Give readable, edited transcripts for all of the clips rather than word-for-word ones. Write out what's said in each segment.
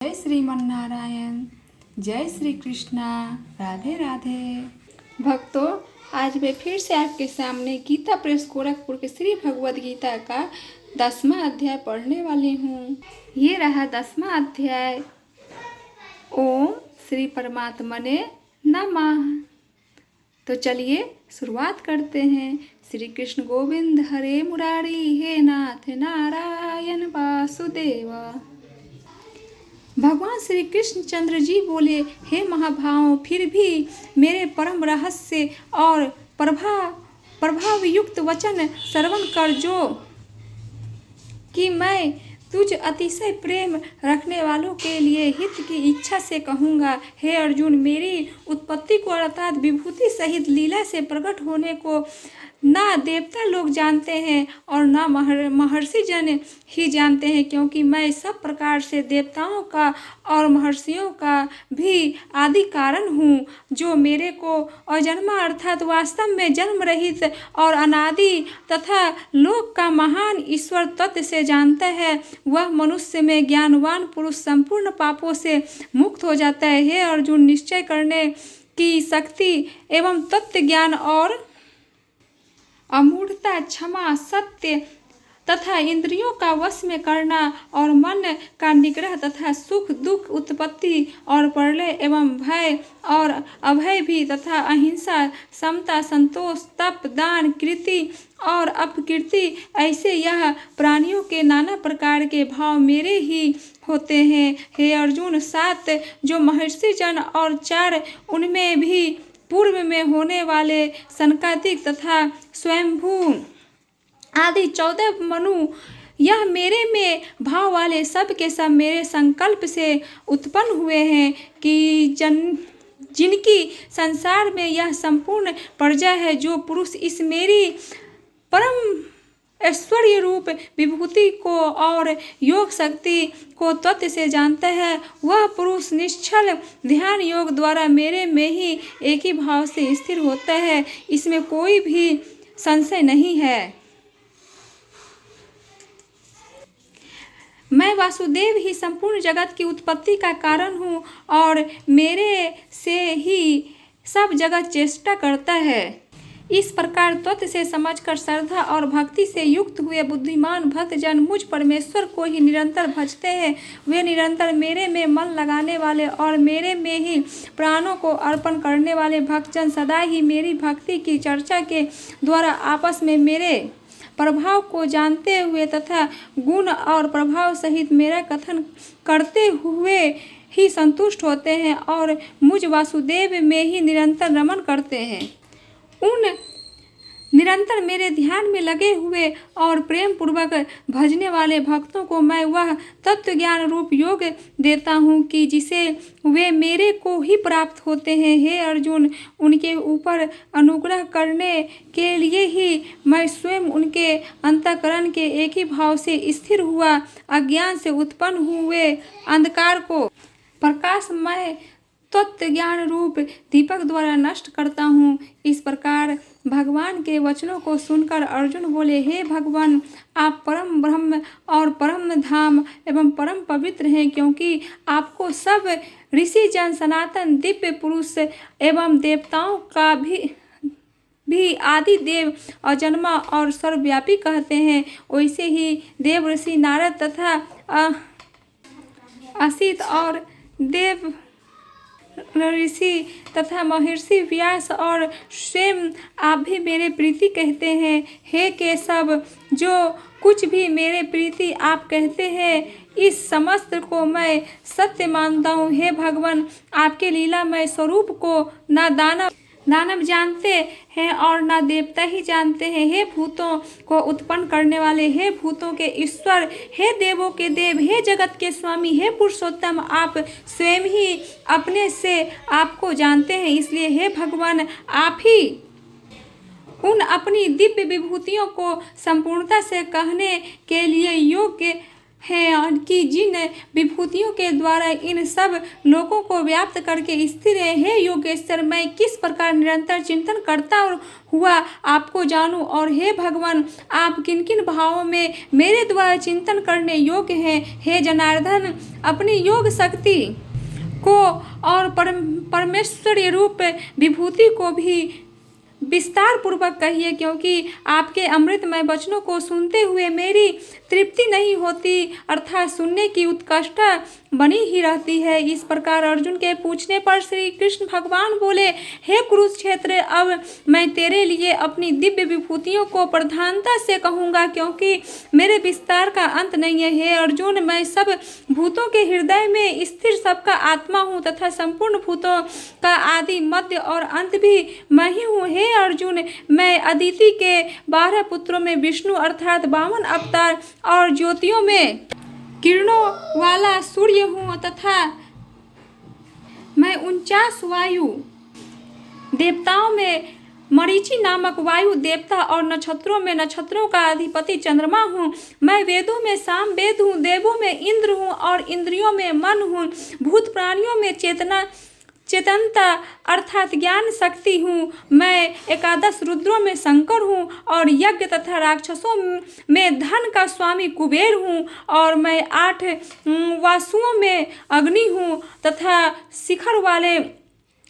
जय श्रीमन नारायण, जय श्री कृष्णा, राधे राधे। भक्तों, आज मैं फिर से आपके सामने गीता प्रेस गोरखपुर के श्री भगवद गीता का 10वां अध्याय पढ़ने वाली हूँ। ये रहा 10वां अध्याय। ओम श्री परमात्मने नमः। तो चलिए शुरुआत करते हैं। श्री कृष्ण गोविंद हरे मुरारी, हे नाथ नारायण वासुदेव। भगवान श्री कृष्ण चंद्र जी बोले, हे महाभाव, फिर भी मेरे परम रहस्य और प्रभाव युक्त वचन श्रवण कर, जो कि मैं तुझ अतिशय प्रेम रखने वालों के लिए हित की इच्छा से कहूँगा। हे अर्जुन, मेरी उत्पत्ति को अर्थात विभूति सहित लीला से प्रकट होने को ना देवता लोग जानते हैं और ना महर्षि जन ही जानते हैं, क्योंकि मैं सब प्रकार से देवताओं का और महर्षियों का भी आदि कारण हूँ। जो मेरे को अजन्मा अर्थात वास्तव में जन्म रहित और अनादि तथा लोक का महान ईश्वर तत्व से जानता है, वह मनुष्य में ज्ञानवान पुरुष संपूर्ण पापों से मुक्त हो जाता है। हे अर्जुन, निश्चय करने की शक्ति एवं तत्व ज्ञान और अमूढ़ता, क्षमा, सत्य तथा इंद्रियों का वश में करना और मन का निग्रह तथा सुख दुख, उत्पत्ति और प्रलय एवं भय और अभय भी तथा अहिंसा, समता, संतोष, तप, दान, कीर्ति और अपकीर्ति, ऐसे यह प्राणियों के नाना प्रकार के भाव मेरे ही होते हैं। हे अर्जुन, 7 जो महर्षि जन और 4 उनमें भी पूर्व में होने वाले सनकादिक तथा स्वयंभू आदि 14 मनु, यह मेरे में भाव वाले सब के सब मेरे संकल्प से उत्पन्न हुए हैं, कि जिनकी संसार में यह संपूर्ण प्रजा है। जो पुरुष इस मेरी परम ऐश्वर्य रूप विभूति को और योग शक्ति को तत्व से जानता है, वह पुरुष निश्चल ध्यान योग द्वारा मेरे में ही एक ही भाव से स्थिर होता है। इसमें कोई भी संशय नहीं है। मैं वासुदेव ही संपूर्ण जगत की उत्पत्ति का कारण हूँ और मेरे से ही सब जगत चेष्टा करता है। इस प्रकार तत्व से समझकर श्रद्धा और भक्ति से युक्त हुए बुद्धिमान भक्तजन मुझ परमेश्वर को ही निरंतर भजते हैं। वे निरंतर मेरे में मन लगाने वाले और मेरे में ही प्राणों को अर्पण करने वाले भक्तजन सदा ही मेरी भक्ति की चर्चा के द्वारा आपस में मेरे प्रभाव को जानते हुए तथा गुण और प्रभाव सहित मेरा कथन करते हुए ही संतुष्ट होते हैं और मुझ वासुदेव में ही निरंतर रमन करते हैं। उन निरंतर मेरे ध्यान में लगे हुए और प्रेम पूर्वक भजने वाले भक्तों को मैं वह तत्व ज्ञान रूप योग देता हूँ, कि जिसे वे मेरे को ही प्राप्त होते हैं। हे अर्जुन, उनके ऊपर अनुग्रह करने के लिए ही मैं स्वयं उनके अंतःकरण के एक ही भाव से स्थिर हुआ अज्ञान से उत्पन्न हुए अंधकार को प्रकाशमय तत्व ज्ञान रूप दीपक द्वारा नष्ट करता हूँ। इस प्रकार भगवान के वचनों को सुनकर अर्जुन बोले, हे भगवान, आप परम ब्रह्म और परम धाम एवं परम पवित्र हैं, क्योंकि आपको सब ऋषि जन सनातन दिव्य पुरुष एवं देवताओं का भी आदि देव अजन्मा और सर्वव्यापी कहते हैं। वैसे ही देव ऋषि नारद तथा असित और देव ऋषि तथा महर्षि व्यास और स्वयं आप भी मेरे प्रीति कहते हैं। हे केशव, जो कुछ भी मेरे प्रीति आप कहते हैं, इस समस्त को मैं सत्य मानता हूँ। हे भगवान, आपके लीलामय स्वरूप को ना दानव जानते हैं और ना देवता ही जानते हैं। हे भूतों को उत्पन्न करने वाले, हे भूतों के ईश्वर, हे देवों के देव, हे जगत के स्वामी, हे पुरुषोत्तम, आप स्वयं ही अपने से आपको जानते हैं। इसलिए हे भगवान, आप ही उन अपनी दिव्य विभूतियों को संपूर्णता से कहने के लिए योग्य हैं कि जिन विभूतियों के द्वारा इन सब लोगों को व्याप्त करके स्थिर है। हे योगेश्वर, मैं किस प्रकार निरंतर चिंतन करता हुआ आपको जानूं, और हे भगवान, आप किन किन भावों में मेरे द्वारा चिंतन करने योग्य हैं। हे जनार्दन, अपनी योग शक्ति को और परमेश्वरीय रूप विभूति को भी विस्तार पूर्वक कहिए, क्योंकि आपके अमृतमय वचनों को सुनते हुए मेरी तृप्ति नहीं होती, अर्थात सुनने की उत्कंठा बनी ही रहती है। इस प्रकार अर्जुन के पूछने पर श्री कृष्ण भगवान बोले, हे कुरुक्षेत्र, अब मैं तेरे लिए अपनी दिव्य विभूतियों को प्रधानता से कहूँगा, क्योंकि मेरे विस्तार का अंत नहीं है। हे अर्जुन, मैं सब भूतों के हृदय में स्थिर सबका आत्मा हूँ तथा संपूर्ण भूतों का आदि मध्य और अंत भी मैं ही हूँ। हे अर्जुन, मैं अदिति के 12 पुत्रों में विष्णु अर्थात 52 अवतार और ज्योतियों में किरणों वाला सूर्य हूँ तथा मैं 49 वायु देवताओं में मरीचि नामक वायु देवता और नक्षत्रों में नक्षत्रों का अधिपति चंद्रमा हूँ। मैं वेदों में साम वेद हूँ, देवों में इंद्र हूँ और इंद्रियों में मन हूँ। भूत प्राणियों में चेतनता अर्थात ज्ञान शक्ति हूँ। मैं 11 रुद्रों में शंकर हूँ और यज्ञ तथा राक्षसों में धन का स्वामी कुबेर हूँ, और मैं 8 वासुओं में अग्नि हूँ तथा शिखर वाले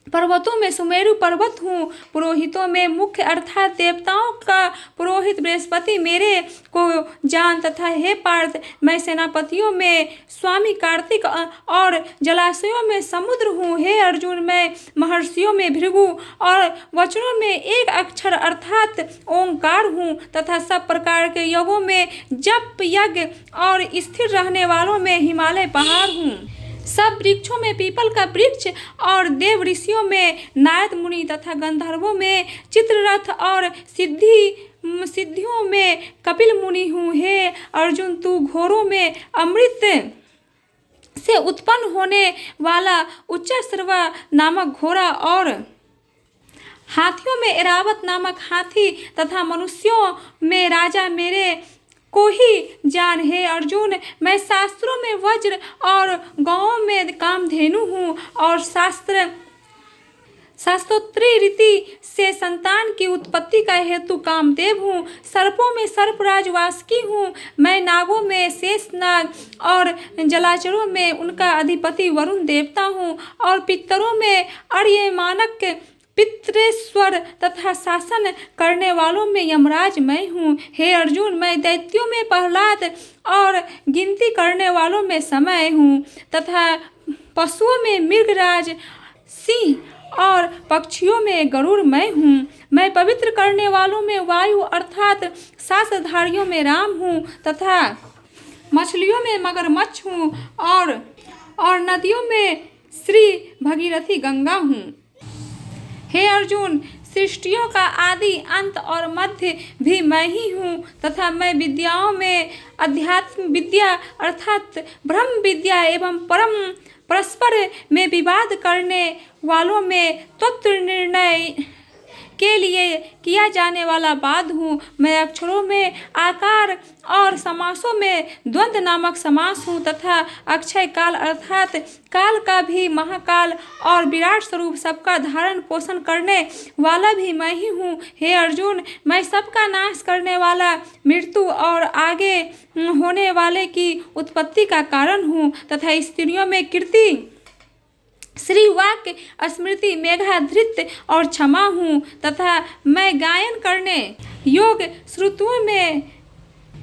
पर्वतों में सुमेरु पर्वत हूँ। पुरोहितों में मुख्य अर्थात देवताओं का पुरोहित बृहस्पति मेरे को जान तथा हे पार्थ, मैं सेनापतियों में स्वामी कार्तिक और जलाशयों में समुद्र हूँ। हे अर्जुन, मैं महर्षियों में भृगु और वचनों में एक अक्षर अर्थात ओंकार हूँ तथा सब प्रकार के योगों में जप यज्ञ और स्थिर रहने वालों में हिमालय पहाड़ हूँ। सब वृक्षों में पीपल का वृक्ष और देव ऋषियों में नारद मुनि तथा गंधर्वों में चित्ररथ और सिद्धियों में कपिल मुनि हूँ। हे अर्जुन, तू घोरों में अमृत से उत्पन्न होने वाला उच्चश्रवा नामक घोड़ा और हाथियों में ऐरावत नामक हाथी तथा मनुष्यों में राजा मेरे को ही जान। हे अर्जुन, मैं शास्त्रों में वज्र और गौओं में कामधेनु हूँ और शास्त्रोत्तरी रीति से संतान की उत्पत्ति का हेतु कामदेव हूँ। सर्पों में सर्पराज वासुकी हूँ। मैं नागों में शेषनाग और जलाचरों में उनका अधिपति वरुण देवता हूँ और पितरों में अर्यमानक पितरेश्वर तथा शासन करने वालों में यमराज मैं हूँ। हे अर्जुन, मैं दैत्यों में प्रहलाद और गिनती करने वालों में समय हूँ तथा पशुओं में मृगराज सिंह और पक्षियों में गरुड़ मैं हूँ। मैं पवित्र करने वालों में वायु अर्थात सासधारियों में राम हूँ तथा मछलियों में मगरमच्छ हूँ और नदियों में श्री भगीरथी गंगा हूँ। हे अर्जुन, सृष्टियों का आदि अंत और मध्य भी मैं ही हूँ तथा मैं विद्याओं में अध्यात्म विद्या अर्थात ब्रह्म विद्या एवं परस्पर में विवाद करने वालों में तत्व निर्णय के लिए किया जाने वाला वाद हूँ। मैं अक्षरों में आकार और समासों में द्वंद्व नामक समास हूँ तथा अक्षय काल अर्थात काल का भी महाकाल और विराट स्वरूप सबका धारण पोषण करने वाला भी मैं ही हूँ। हे अर्जुन, मैं सबका नाश करने वाला मृत्यु और आगे होने वाले की उत्पत्ति का कारण हूँ तथा स्त्रियों में कीर्ति श्री वाक्य स्मृति मेघाधृत और क्षमा हूँ तथा मैं गायन करने योग श्रुतुओं में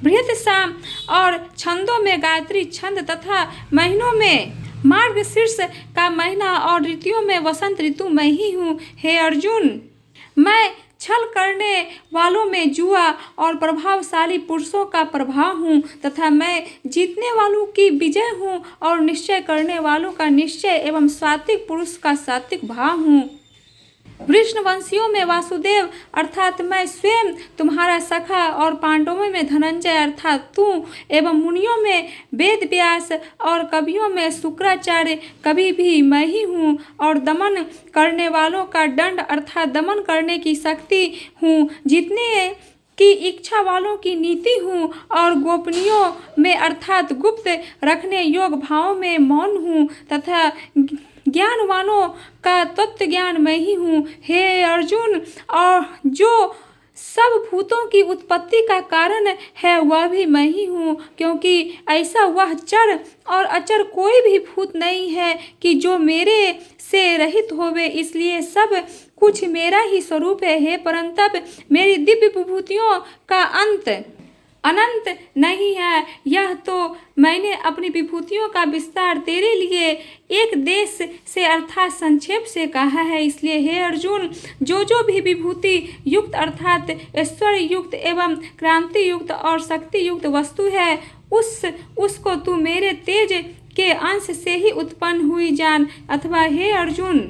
बृहत साम और छंदों में गायत्री छंद तथा महीनों में मार्गशीर्ष का महीना और ऋतुओं में वसंत ऋतु मैं ही हूँ। हे अर्जुन, मैं छल करने वालों में जुआ और प्रभावशाली पुरुषों का प्रभाव हूँ तथा मैं जीतने वालों की विजय हूँ और निश्चय करने वालों का निश्चय एवं सात्विक पुरुष का सात्विक भाव हूँ। वृषणवंशियों में वासुदेव अर्थात मैं स्वयं तुम्हारा सखा और पांडवों में धनंजय अर्थात तू एवं मुनियों में वेद व्यास और कवियों में शुक्राचार्य कभी भी मैं ही हूँ और दमन करने वालों का दंड अर्थात दमन करने की शक्ति हूँ। जितने की इच्छा वालों की नीति हूँ और गोपनीयों में अर्थात गुप्त रखने योग्य भावों में मौन हूँ तथा ज्ञानवानों का तत्व ज्ञान मैं ही हूँ। हे अर्जुन, और जो सब भूतों की उत्पत्ति का कारण है वह भी मैं ही हूँ, क्योंकि ऐसा वह चर और अचर कोई भी भूत नहीं है कि जो मेरे से रहित होवे, इसलिए सब कुछ मेरा ही स्वरूप है। हे परंतप, मेरी दिव्य विभूतियों का अंत अनंत नहीं है। यह तो मैंने अपनी विभूतियों का विस्तार तेरे लिए एक देश से अर्थात संक्षेप से कहा है। इसलिए हे अर्जुन, जो भी विभूति युक्त अर्थात ऐश्वर्य युक्त एवं क्रांति युक्त और शक्ति युक्त वस्तु है, उसको तू मेरे तेज के अंश से ही उत्पन्न हुई जान। अथवा हे अर्जुन,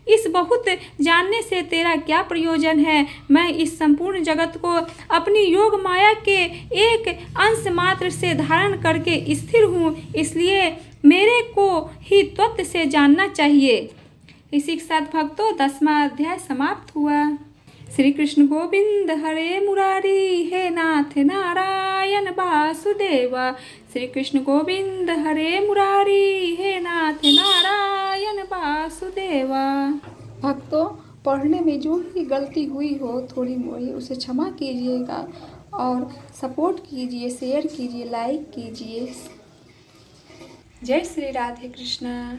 इस बहुत जानने से तेरा क्या प्रयोजन है। मैं इस संपूर्ण जगत को अपनी योग माया के एक अंश मात्र से धारण करके स्थिर हूँ, इसलिए मेरे को ही तत्व से जानना चाहिए। इसी के साथ भक्तों 10वां अध्याय समाप्त हुआ। श्री कृष्ण गोविंद हरे मुरारी, हे नाथ नारायण वासुदेव। श्री कृष्ण गोविंद हरे मुरारी, हे नाथ नारायण वासुदेव। भक्तों, पढ़ने में जो भी गलती हुई हो थोड़ी मोड़ी, उसे क्षमा कीजिएगा और सपोर्ट कीजिए, शेयर कीजिए, लाइक कीजिए। जय श्री राधे कृष्णा।